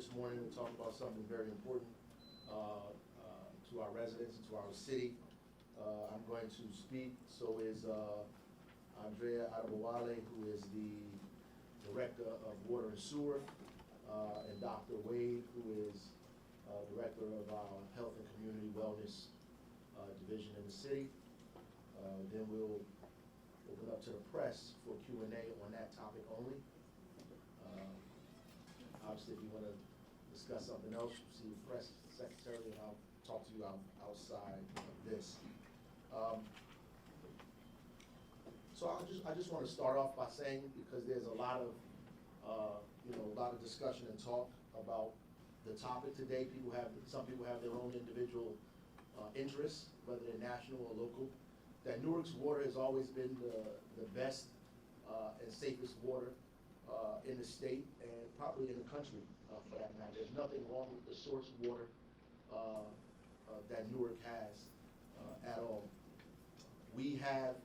this morning to talk about something very important to our residents and to our city. I'm going to speak, so is Andrea Adebowale, who is the Director of Water and Sewer, and Dr. Wade, who is Director of our Health and Community Wellness Division in the city. Then we'll open up to the press for Q&A on that topic only. Obviously, if you want to discuss something else, see the press secretary, and I'll talk to you outside of this. So I just want to start off by saying, because there's a lot of a lot of discussion and talk about the topic today. Some people have their own individual interests, whether they're national or local. That Newark's water has always been the best and safest water in the state and probably in the country, for that matter. There's nothing wrong with the source water that Newark has at all. We have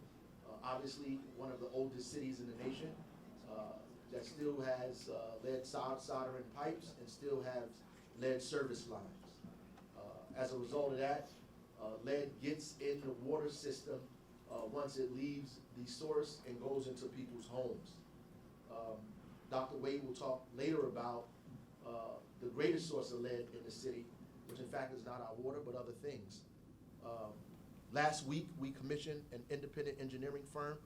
obviously one of the oldest cities in the nation that still has lead soldering pipes and still have lead service lines. As a result of that, lead gets in the water system once it leaves the source and goes into people's homes. Dr. Wade will talk later about the greatest source of lead in the city, which in fact is not our water, but other things. Last week, we commissioned an independent engineering firm,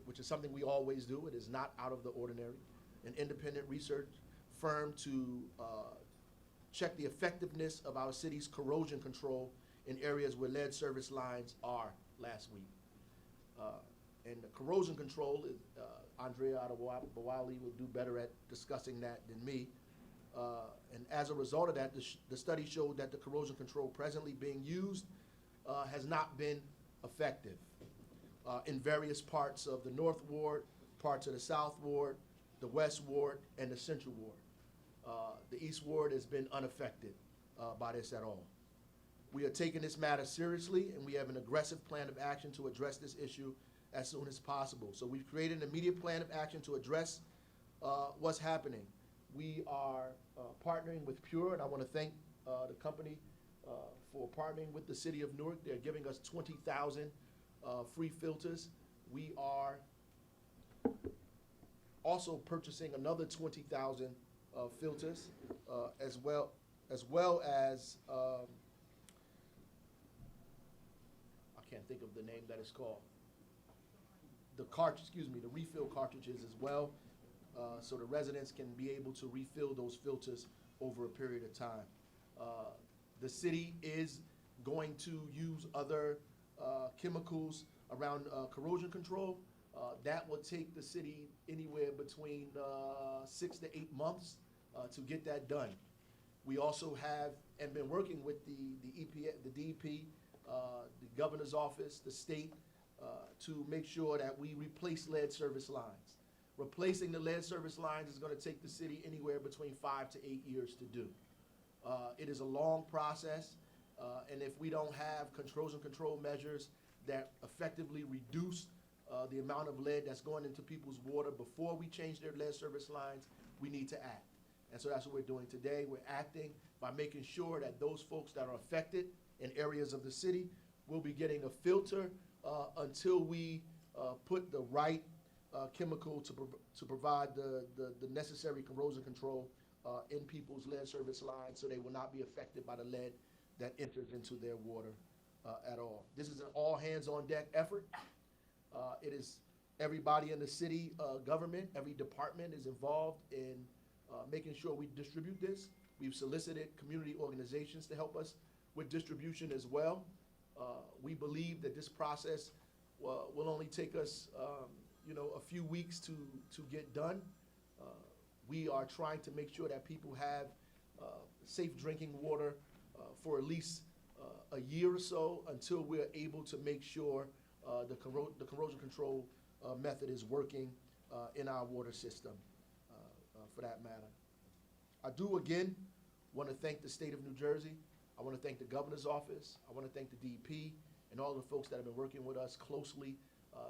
which is something we always do. It is not out of the ordinary. An independent research firm to check the effectiveness of our city's corrosion control in areas where lead service lines are last week. And the corrosion control, Andrea Adebowale will do better at discussing that than me. And as a result of that, the study showed that the corrosion control presently being used has not been effective in various parts of the North Ward, parts of the South Ward, the West Ward, and the Central Ward. The East Ward has been unaffected by this at all. We are taking this matter seriously, and we have an aggressive plan of action to address this issue as soon as possible. So we've created an immediate plan of action to address what's happening. We are partnering with Pure, and I want to thank the company for partnering with the city of Newark. They're giving us 20,000 free filters. We are also purchasing another 20,000 filters, as well as I can't think of the name that it's called. The refill cartridges as well, so the residents can be able to refill those filters over a period of time. The city is going to use other chemicals around corrosion control. That will take the city anywhere between 6 to 8 months to get that done. We also have and been working with the EPA, the DEP, the governor's office, the state, to make sure that we replace lead service lines. Replacing the lead service lines is going to take the city anywhere between 5 to 8 years to do. It is a long process, and if we don't have corrosion control measures that effectively reduce the amount of lead that's going into people's water before we change their lead service lines, we need to act. And so that's what we're doing today. We're acting by making sure that those folks that are affected in areas of the city will be getting a filter until we put the right chemical to provide the necessary corrosion control in people's lead service lines, so they will not be affected by the lead that enters into their water at all. This is an all-hands-on-deck effort. It is everybody in the city government, every department is involved in making sure we distribute this. We've solicited community organizations to help us with distribution as well. We believe that this process will only take us a few weeks to get done. We are trying to make sure that people have safe drinking water for at least a year or so, until we're able to make sure the corrosion control method is working in our water system, for that matter. I do again want to thank the state of New Jersey. I want to thank the governor's office. I want to thank the DP and all the folks that have been working with us closely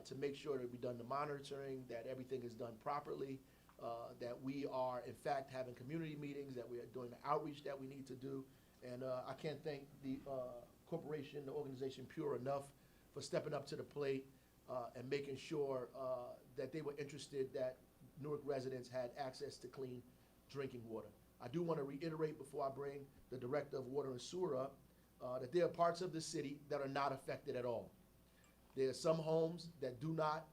to make sure that we've done the monitoring, that everything is done properly, that we are, in fact, having community meetings, that we are doing the outreach that we need to do. And I can't thank the corporation, the organization Pure enough for stepping up to the plate and making sure that they were interested that Newark residents had access to clean drinking water. I do want to reiterate before I bring the Director of Water and Sewer up that there are parts of the city that are not affected at all. There are some homes that do not,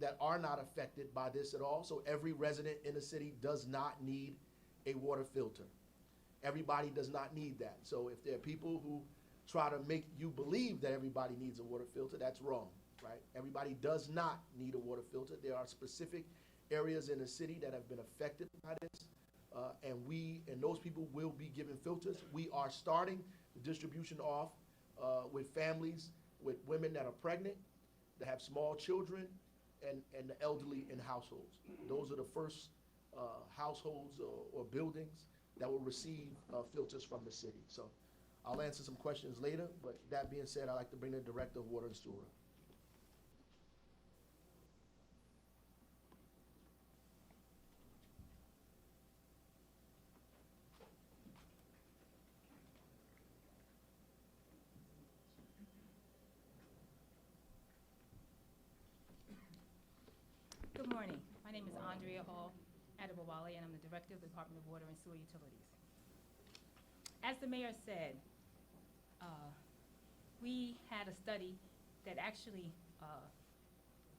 that are not affected by this at all. So every resident in the city does not need a water filter. Everybody does not need that. So if there are people who try to make you believe that everybody needs a water filter, that's wrong, right? Everybody does not need a water filter. There are specific areas in the city that have been affected by this, and those people will be given filters. We are starting the distribution off with families, with women that are pregnant, that have small children, and the elderly in households. Those are the first households or buildings that will receive filters from the city. So I'll answer some questions later, but that being said, I'd like to bring the Director of Water and Sewer. Good morning. My name is Andrea Hall Adebowale, and I'm the Director of the Department of Water and Sewer Utilities. As the Mayor said, we had a study that actually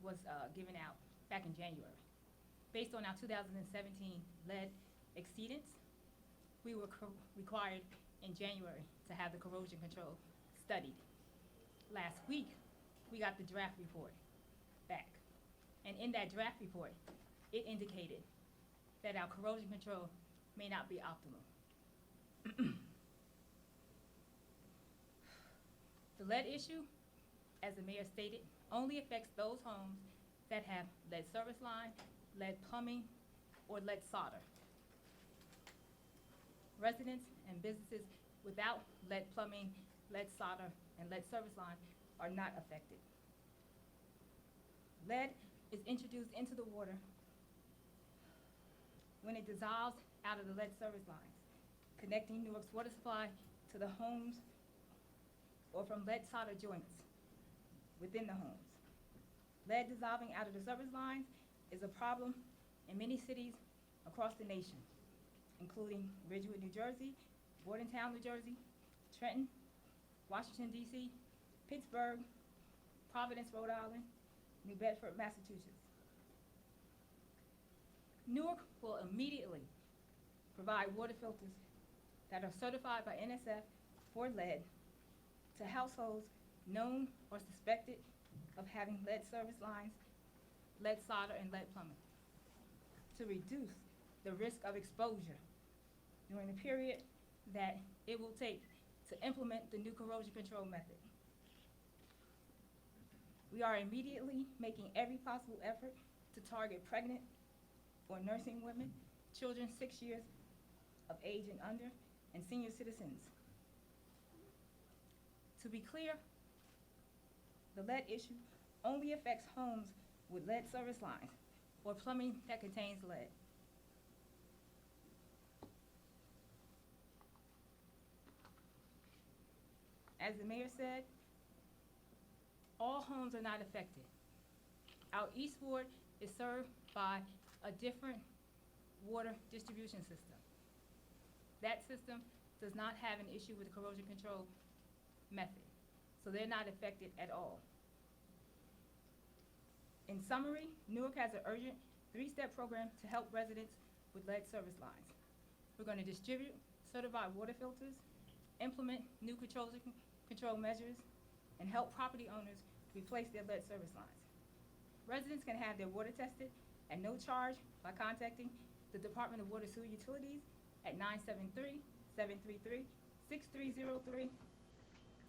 was given out back in January. Based on our 2017 lead exceedance, we were required in January to have the corrosion control studied. Last week, we got the draft report back. And in that draft report, it indicated that our corrosion control may not be optimal. The lead issue, as the Mayor stated, only affects those homes that have lead service line, lead plumbing, or lead solder. Residents and businesses without lead plumbing, lead solder, and lead service line are not affected. Lead is introduced into the water when it dissolves out of the lead service lines, connecting Newark's water supply to the homes or from lead solder joints within the homes. Lead dissolving out of the service lines is a problem in many cities across the nation, including Ridgewood, New Jersey, Bordentown, New Jersey, Trenton, Washington, D.C., Pittsburgh, Providence, Rhode Island, New Bedford, Massachusetts. Newark will immediately provide water filters that are certified by NSF for lead to households known or suspected of having lead service lines, lead solder, and lead plumbing to reduce the risk of exposure during the period that it will take to implement the new corrosion control method. We are immediately making every possible effort to target pregnant or nursing women, children 6 years of age and under, and senior citizens. To be clear, the lead issue only affects homes with lead service lines or plumbing that contains lead. As the Mayor said, all homes are not affected. Our East Ward is served by a different water distribution system. That system does not have an issue with the corrosion control method, so they're not affected at all. In summary, Newark has an urgent 3-step program to help residents with lead service lines. We're going to distribute certified water filters, implement new control measures, and help property owners replace their lead service lines. Residents can have their water tested at no charge by contacting the Department of Water Sewer Utilities at 973-733-6303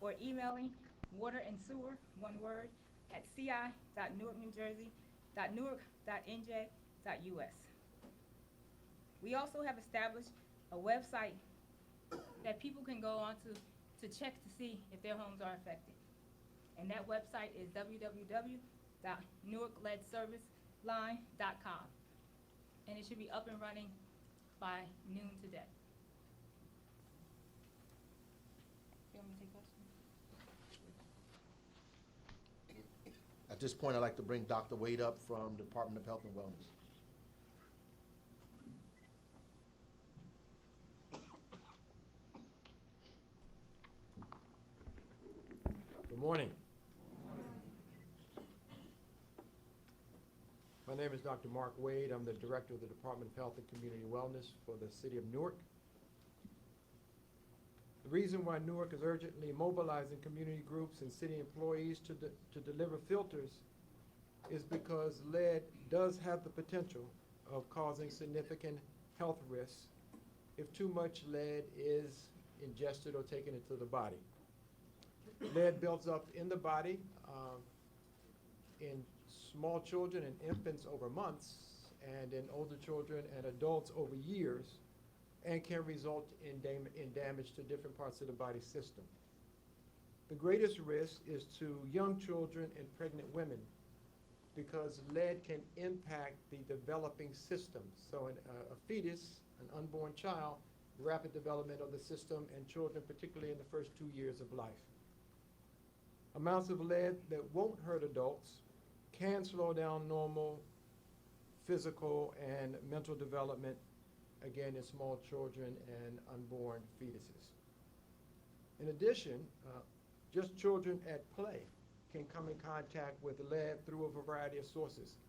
or emailing water and sewer, one word, at ci.newarknewjersey.newark.nj.us. We also have established a website that people can go on to check to see if their homes are affected. And that website is www.newarkleadservice.org. line.com. And it should be up and running by noon today. You want me to take questions? At this point, I'd like to bring Dr. Wade up from Department of Health and Wellness. Good morning. My name is Dr. Mark Wade. I'm the Director of the Department of Health and Community Wellness for the City of Newark. The reason why Newark is urgently mobilizing community groups and city employees to deliver filters is because lead does have the potential of causing significant health risks if too much lead is ingested or taken into the body. Lead builds up in the body in small children and infants over months, and in older children and adults over years, and can result in damage to different parts of the body system. The greatest risk is to young children and pregnant women, because lead can impact the developing system. So in a fetus, an unborn child, rapid development of the system, and children particularly in the first 2 years of life. Amounts of lead that won't hurt adults can slow down normal physical and mental development, again, in small children and unborn fetuses. In addition, just children at play can come in contact with lead through a variety of sources.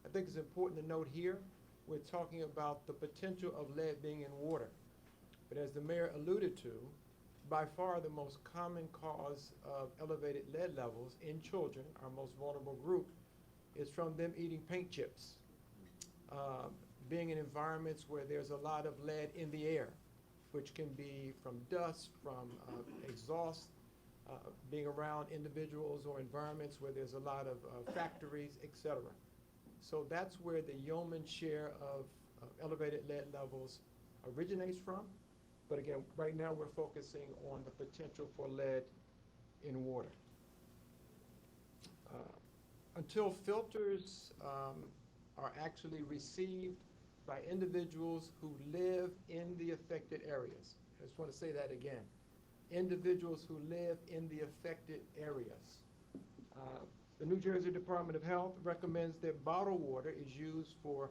I think it's important to note here, we're talking about the potential of lead being in water. But as the mayor alluded to, by far the most common cause of elevated lead levels in children, our most vulnerable group, is from them eating paint chips, being in environments where there's a lot of lead in the air, which can be from dust, from exhaust, being around individuals or environments where there's a lot of factories, etc. So that's where the yeoman's share of elevated lead levels originates from. But again, right now we're focusing on the potential for lead in water. Until filters are actually received by individuals who live in the affected areas. I just want to say that again. Individuals who live in the affected areas. The New Jersey Department of Health recommends that bottled water is used for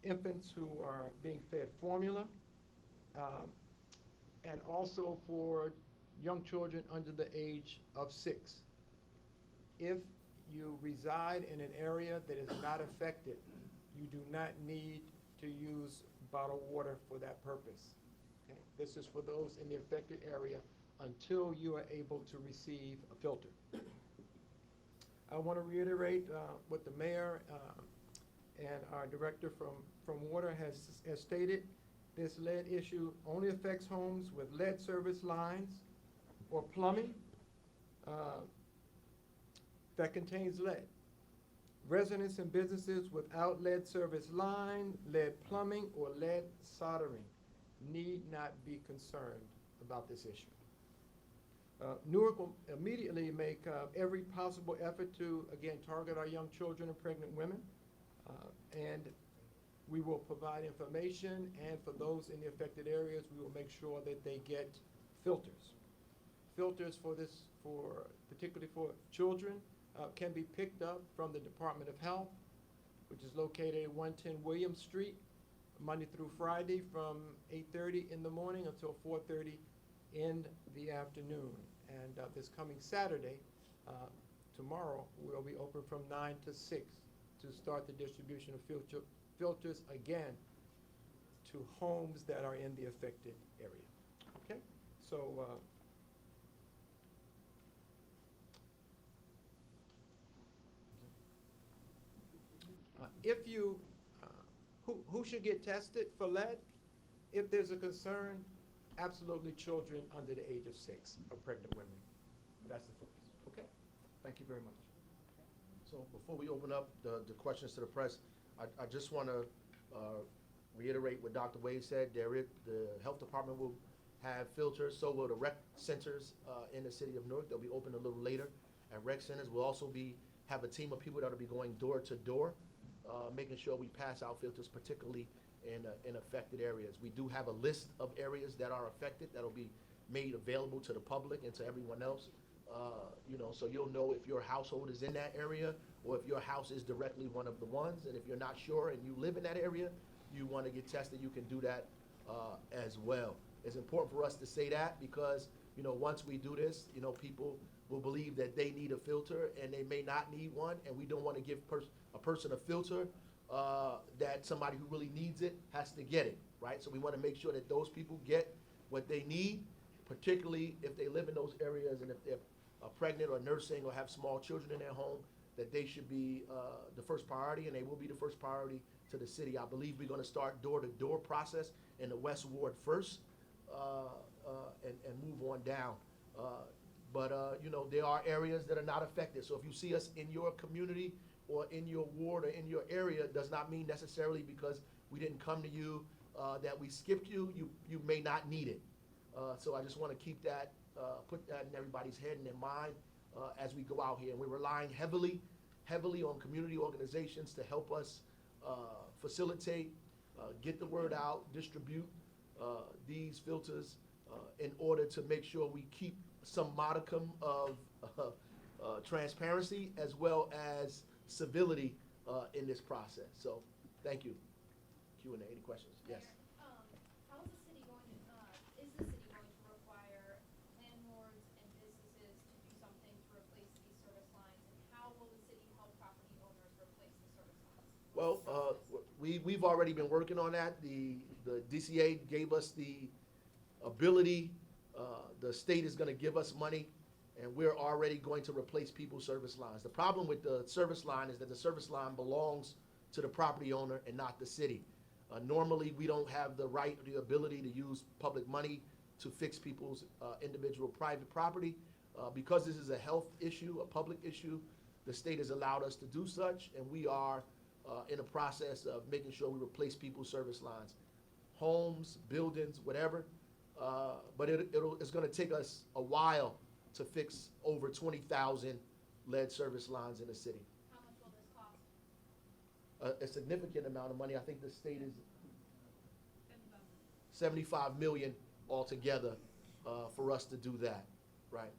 infants who are being fed formula, and also for young children under the age of 6. If you reside in an area that is not affected, you do not need to use bottled water for that purpose. Okay? This is for those in the affected area until you are able to receive a filter. I want to reiterate what the mayor and our director from water has stated. This lead issue only affects homes with lead service lines or plumbing that contains lead. Residents and businesses without lead service line, lead plumbing, or lead soldering need not be concerned about this issue. Newark will immediately make every possible effort to, again, target our young children and pregnant women, and we will provide information, and for those in the affected areas, we will make sure that they get filters. Filters particularly for children, can be picked up from the Department of Health, which is located at 110 Williams Street, Monday through Friday from 8:30 in the morning until 4:30 in the afternoon. And this coming Saturday, tomorrow, we'll be open from 9 to 6 to start the distribution of filters again to homes that are in the affected area. Okay? So, if you, who should get tested for lead? If there's a concern, absolutely children under the age of 6 or pregnant women. That's the focus. Okay? Thank you very much. So before we open up the questions to the press, I just want to reiterate what Dr. Wade said. The health department will have filters, so will the rec centers in the city of Newark. They'll be open a little later. And rec centers will also have a team of people that will be going door to door making sure we pass out filters, particularly in affected areas. We do have a list of areas that are affected that'll be made available to the public and to everyone else. So you'll know if your household is in that area or if your house is directly one of the ones. And if you're not sure and you live in that area, you want to get tested, you can do that as well. It's important for us to say that because, once we do this, people will believe that they need a filter and they may not need one, and we don't want to give a person a filter that somebody who really needs it has to get it, right? So we want to make sure that those people get what they need, particularly if they live in those areas and if they're pregnant or nursing or have small children in their home, that they should be the first priority, and they will be the first priority to the city. I believe we're going to start door-to-door process in the West Ward first and move on down. But there are areas that are not affected. So if you see us in your community or in your ward or in your area, it does not mean necessarily because we didn't come to you that we skipped you. You may not need it. So I just want to keep that, put that in everybody's head and in mind as we go out here. And we're relying heavily on community organizations to help us facilitate, get the word out, distribute these filters in order to make sure we keep some modicum of transparency as well as civility in this process. So, thank you. Q&A, any questions? Yes. How is the city going to require landlords and businesses to do something to replace these service lines, and how will the city help property owners replace the service lines? Well, we've already been working on that. The DCA gave us the ability. The state is going to give us money, and we're already going to replace people's service lines. The problem with the service line is that the service line belongs to the property owner and not the city. Normally, we don't have the right or the ability to use public money to fix people's individual private property. Because this is a health issue, a public issue, the state has allowed us to do such, and we are in a process of making sure we replace people's service lines. Homes, buildings, whatever. But it's going to take us a while to fix over 20,000 lead service lines in the city. How much will this cost? A significant amount of money. I think the state is 75 million altogether for us to do that, right?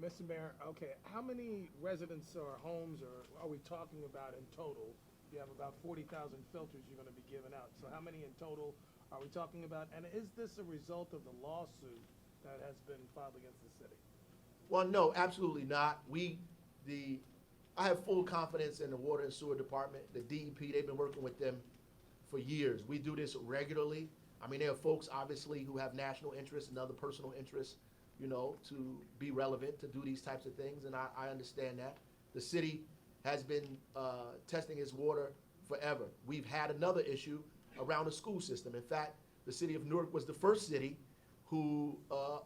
Mr. Mayor, okay, how many residents or homes are we talking about in total? You have about 40,000 filters you're gonna be giving out, so how many in total are we talking about? And is this a result of the lawsuit that has been filed against the city? Well, no, absolutely not. I have full confidence in the Water and Sewer Department, the DEP. They've been working with them for years. We do this regularly. I mean, there are folks, obviously, who have national interests and other personal interests, to be relevant, to do these types of things, and I understand that. The city has been testing its water forever. We've had another issue around the school system. In fact, the city of Newark was the first city who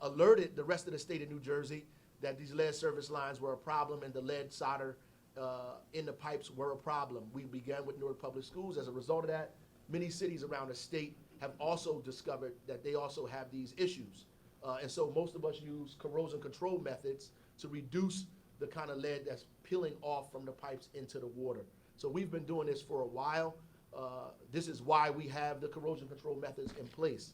alerted the rest of the state of New Jersey that these lead service lines were a problem and the lead solder in the pipes were a problem. We began with Newark Public Schools. As a result of that, many cities around the state have also discovered that they also have these issues. And so most of us use corrosion control methods to reduce the kind of lead that's peeling off from the pipes into the water. So we've been doing this for a while. This is why we have the corrosion control methods in place.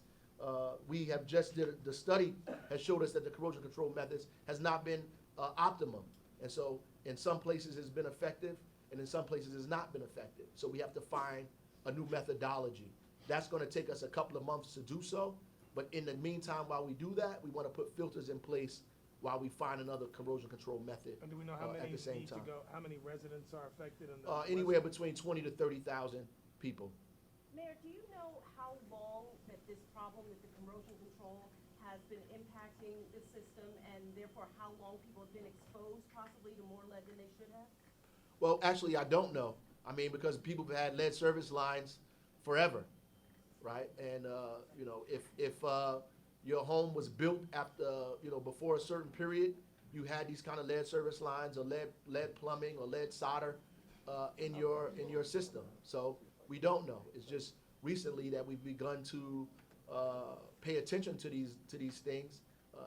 We have just the study has showed us that the corrosion control methods has not been optimum. And so in some places it's been effective, and in some places it's not been effective. So we have to find a new methodology. That's going to take us a couple of months to do so. But in the meantime, while we do that, we want to put filters in place while we find another corrosion control method And do we know how many at the same need to time. go, how many residents are affected in the? Anywhere between 20 to 30,000 people. Mayor, do you know how long that this problem with the corrosion control has been impacting the system, and therefore how long people have been exposed possibly to more lead than they should have? Well, actually, I don't know. I mean, because people have had lead service lines forever, right? And, if your home was built after, before a certain period, you had these kind of lead service lines or lead plumbing or lead solder in your system. So we don't know. It's just recently that we've begun to pay attention to these things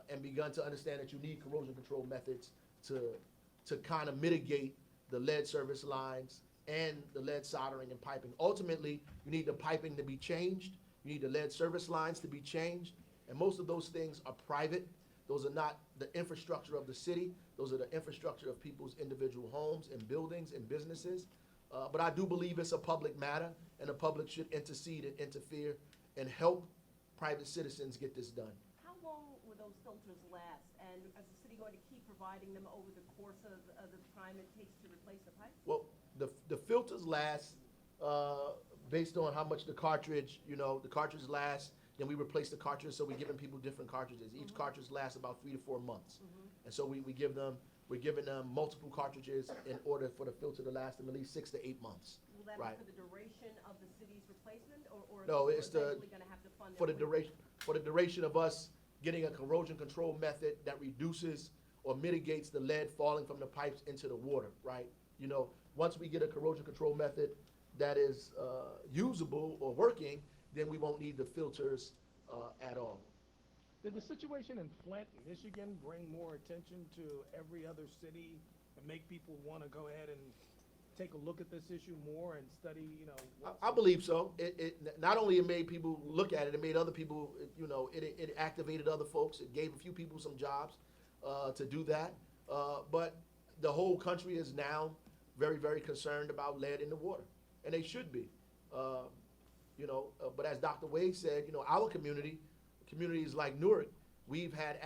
and begun to understand that you need corrosion control methods to kind of mitigate the lead service lines and the lead soldering and piping. Ultimately, you need the piping to be changed, you need the lead service lines to be changed, and most of those things are private. Those are not the infrastructure of the city, those are the infrastructure of people's individual homes and buildings and businesses. But I do believe it's a public matter, and the public should intercede and interfere and help private citizens get this done. How long will those filters last? And is the city going to keep providing them over the course of the time it takes to replace the pipe? Well, the filters last, based on how much the cartridge lasts, then we replace the cartridge, so we're giving people different cartridges. Each cartridge lasts about 3 to 4 months. And so we're giving them multiple cartridges in order for the filter to last them at least 6 to 8 months. Will that Right. be for the duration of the city's replacement, or No, is it's it the- eventually gonna have to fund For the it? duration of us getting a corrosion control method that reduces or mitigates the lead falling from the pipes into the water, right? You know, once we get a corrosion control method that is usable or working, then we won't need the filters at all. Did the situation in Flint, Michigan, bring more attention to every other city and make people want to go ahead and take a look at this issue more and study, I believe so. It not only it made people look at it, it made other people, it activated other folks. It gave a few people some jobs to do that. But the whole country is now very, very concerned about lead in the water, and they should be. But as Dr. Wade said, our communities like Newark, we've had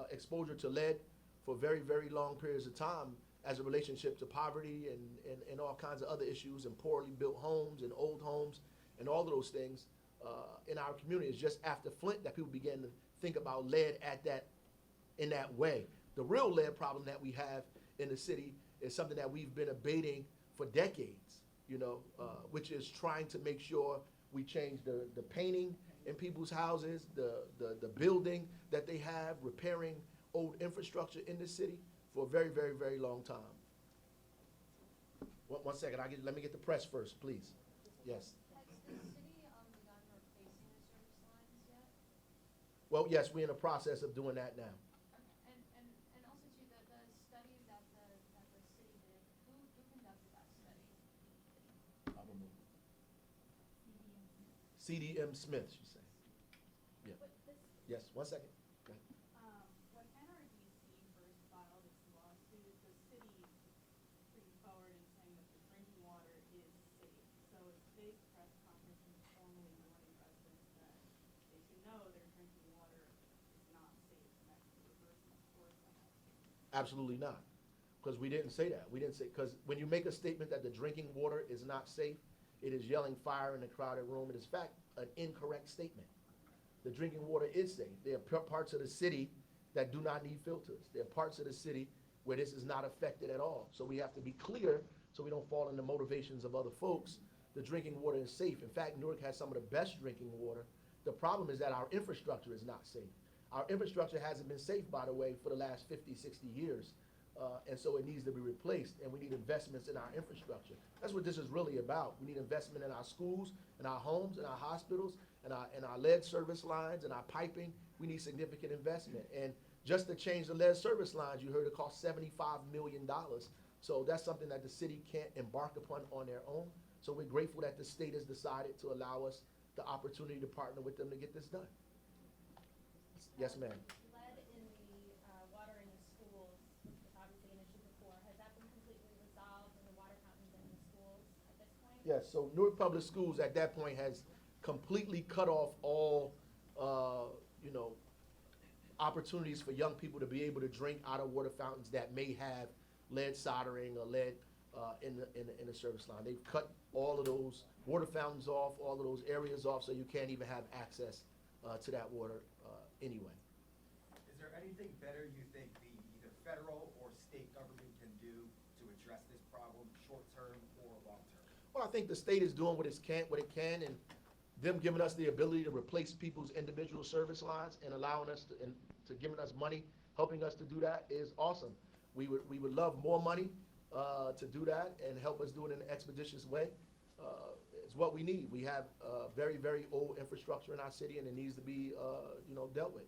exposure to lead for very, very long periods of time as a relationship to poverty and all kinds of other issues, and poorly built homes and old homes and all of those things in our community. It's just after Flint that people began to think about lead in that way. The real lead problem that we have in the city is something that we've been abating for decades, which is trying to make sure we change the painting in people's houses, the building that they have, repairing old infrastructure in the city for a very, very, very long time. One second, let me get the press first, please. Yes. Has the city begun replacing the service lines yet? Well, yes, we're in the process of doing that now. And also too, the study that the city did, who conducted that study? CDM Smith, she said. Yeah. But this, Yes, one second. Go ahead. When NRDC first filed its lawsuit, the city came forward and saying that the drinking water is safe. So at today's press conference, formally warning residents that they should know their drinking water is not safe, and that's the reversing course on that. Absolutely not, because we didn't say that. We didn't say, because when you make a statement that the drinking water is not safe, it is yelling fire in a crowded room. It is, in fact, an incorrect statement. The drinking water is safe. There are parts of the city that do not need filters. There are parts of the city where this is not affected at all. So we have to be clear so we don't fall into motivations of other folks. The drinking water is safe. In fact, Newark has some of the best drinking water. The problem is that our infrastructure is not safe. Our infrastructure hasn't been safe, by the way, for the last 50, 60 years. And so it needs to be replaced, and we need investments in our infrastructure. That's what this is really about. We need investment in our schools, in our homes, in our hospitals, in our lead service lines, and our piping. We need significant investment. And just to change the lead service lines, you heard it cost $75 million. So that's something that the city can't embark upon on their own. So we're grateful that the state has decided to allow us the opportunity to partner with them to get this done. Yes, ma'am. Lead in the water in the schools, which was obviously an issue before, has that been completely resolved in the water fountains in the schools at this point? Yes, so Newark Public Schools at that point has completely cut off all, opportunities for young people to be able to drink out of water fountains that may have lead soldering or lead in the service line. They've cut all of those water fountains off, all of those areas off, so you can't even have access to that water anyway. Is there anything better you think the either federal or state government can do to address this problem, short-term or long-term? Well, I think the state is doing what it can, and them giving us the ability to replace people's individual service lines and allowing us to giving us money, helping us to do that is awesome. We would love more money to do that and help us do it in an expeditious way. It's what we need. We have very, very old infrastructure in our city, and it needs to be, dealt with.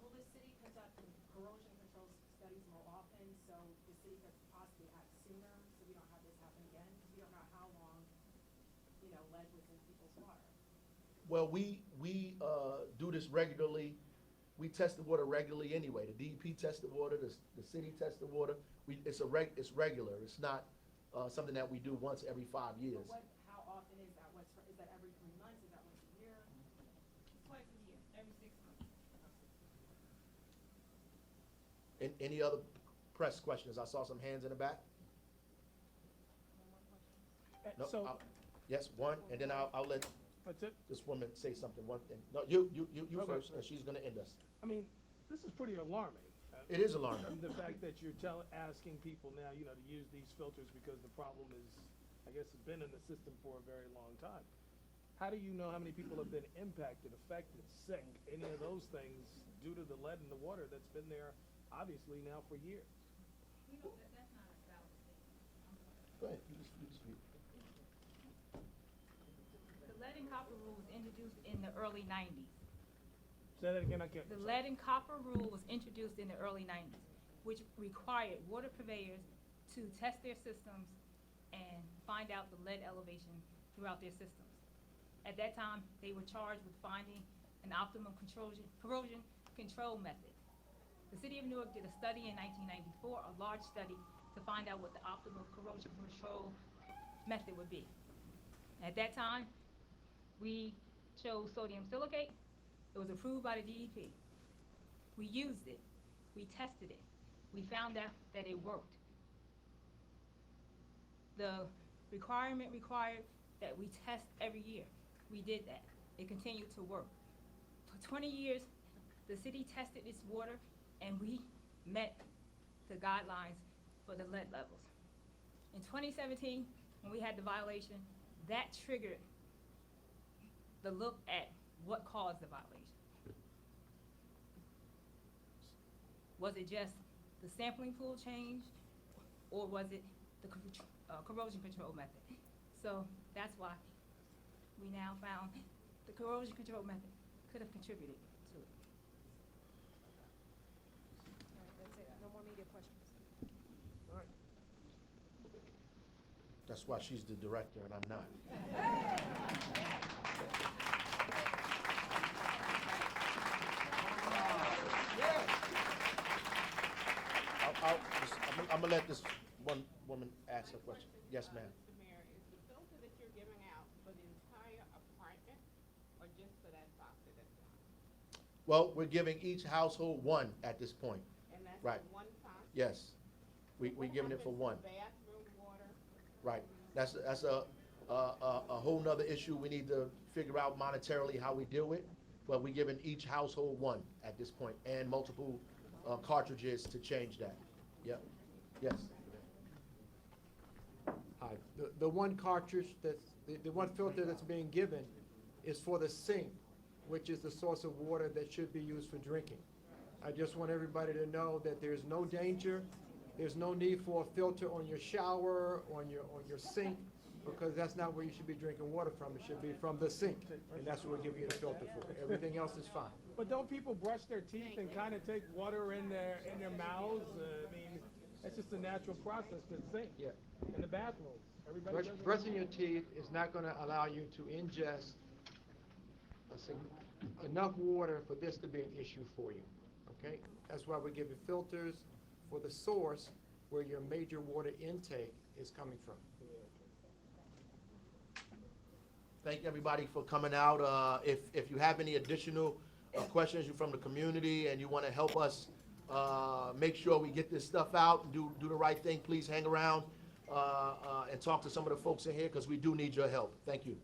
Will the city conduct corrosion control studies more often, so the city could possibly act sooner, so we lead was in people's water? Well, we do this regularly. We test the water regularly anyway. The DEP tests the water, the city tests the water. It's regular. It's not something that we do once every 5 years. But how often is that? Is that every 3 months? Is that once a year? Twice a year, every 6 months. Any other press questions? I saw some hands in the back. No, So, yes, one, and then I'll let that's it? this woman say something, one thing. No, you Okay. first, and she's gonna end us. I mean, this is pretty alarming. It is alarming. The fact that you're asking people now, to use these filters because the problem is, I guess, has been in the system for a very long time. How do you know how many people have been impacted, affected, sick, any of those things due to the lead in the water that's been there obviously now for years? We know that that's not a valid statement. Go ahead, you just speak. The lead and copper rule was introduced in the early 90s. Say that again, I can't. The lead and copper rule was introduced in the early 90s, which required water purveyors to test their systems and find out the lead elevation throughout their systems. At that time, they were charged with finding an optimum corrosion control method. The city of Newark did a study in 1994, a large study, to find out what the optimal corrosion control method would be. At that time, we chose sodium silicate. It was approved by the DEP. We used it. We tested it. We found out that it worked. The requirement required that we test every year. We did that. It continued to work. For 20 years, the city tested its water, and we met the guidelines for the lead levels. In 2017, when we had the violation, that triggered the look at what caused the violation. Was it just the sampling pool change, or was it the corrosion control method? So that's why we now found the corrosion control method could have contributed to it. All right, that's it. No more media questions. All right. That's why she's the director and I'm not. I'm gonna let this one woman ask her question. Yes, ma'am. Mr. Mayor, is the filter that you're giving out for the entire apartment or just for that box at a time? Well, we're giving each household one at this point. And that's Right. for one box? Yes. We're giving it for one. What happens to bathroom water? Right. That's a whole nother issue we need to figure out monetarily how we deal with. But we're giving each household one at this point, and multiple cartridges to change that. Yep. Yes. Hi, the one cartridge that's, the one filter that's being given is for the sink, which is the source of water that should be used for drinking. I just want everybody to know that there's no danger, there's no need for a filter on your shower, on your sink, because that's not where you should be drinking water from. It should be from the sink, and that's what we're giving you the filter for. Everything else is fine. But don't people brush their teeth and kind of take water in their mouths? I mean, that's just a natural process to sink. Yeah. In the bathrooms, everybody does it. Brushing your teeth is not gonna allow you to ingest enough water for this to be an issue for you, okay? That's why we're giving filters for the source where your major water intake is coming from. Thank everybody for coming out. If you have any additional questions, you're from the community and you want to help us make sure we get this stuff out and do the right thing, please hang around and talk to some of the folks in here because we do need your help. Thank you.